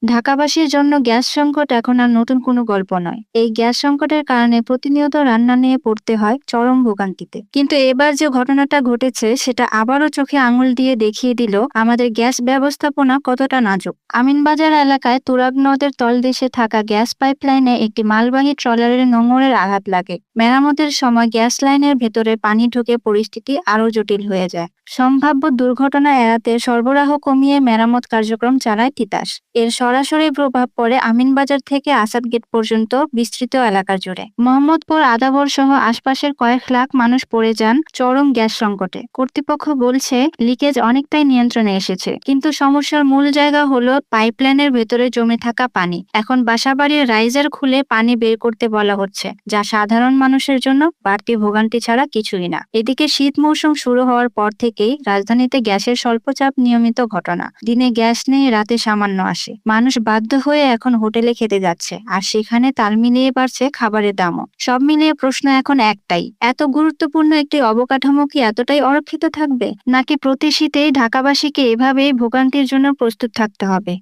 ঢাকাবাসীর জন্য গ্যাস সংকট এখন আর নতুন কোনো গল্প নয়। এই গ্যাস সংকটের কারণে প্রতিনিয়ত রান্না নিয়ে পড়তে হয় চরম ভোগান্তিতে। কিন্তু এবার যে ঘটনাটা ঘটেছে সেটা আবারও চোখে আঙুল দিয়ে দেখিয়ে দিল আমাদের গ্যাস ব্যবস্থাপনা কতটা নাজুক। আমিনবাজার এলাকায় তুরাগ নদের তলদেশে থাকা গ্যাস পাইপলাইনে একটি মালবাহী ট্রলারের নোঙরের আঘাত লাগে। মেরামতের সময় গ্যাস লাইনের ভেতরে পানি ঢুকে পরিস্থিতি আরও জটিল হয়ে যায়। সম্ভাব্য দুর্ঘটনা এড়াতে সরবরাহ কমিয়ে মেরামত কার্যক্রম চালায় তিতাস। এর সরাসরি প্রভাব পড়ে আমিনবাজার থেকে আসাদ গেট পর্যন্ত বিস্তৃত এলাকা জুড়ে। মোহাম্মদপুর, আদাবর সহ আশপাশের কয়েক লাখ মানুষ পড়ে যান চরম গ্যাস সংকটে। কর্তৃপক্ষ বলছে লিকেজ অনেকটাই নিয়ন্ত্রণে এসেছে, কিন্তু সমস্যার মূল জায়গা হলো পাইপলাইনের ভেতরে জমে থাকা পানি। এখন বাসাবাড়ির রাইজার খুলে পানি বের করতে বলা হচ্ছে, যা সাধারণ মানুষের জন্য বাড়তি ভোগান্তি ছাড়া কিছুই না। এদিকে শীত মৌসুম শুরু হওয়ার পর থেকেই রাজধানীতে গ্যাসের স্বল্পচাপ নিয়মিত ঘটনা। দিনে গ্যাস নেই, রাতে সামান্য আসে। মানুষ বাধ্য হয়ে এখন হোটেলে খেতে যাচ্ছে, আর সেখানে তাল মিলিয়ে বাড়ছে খাবারের দামও। সব মিলিয়ে প্রশ্ন এখন একটাই, এত গুরুত্বপূর্ণ একটি অবকাঠামো কি এতটাই অরক্ষিত থাকবে, নাকি প্রতি শীতেই ঢাকাবাসীকে এভাবেই ভোগান্তির জন্য প্রস্তুত থাকতে হবে?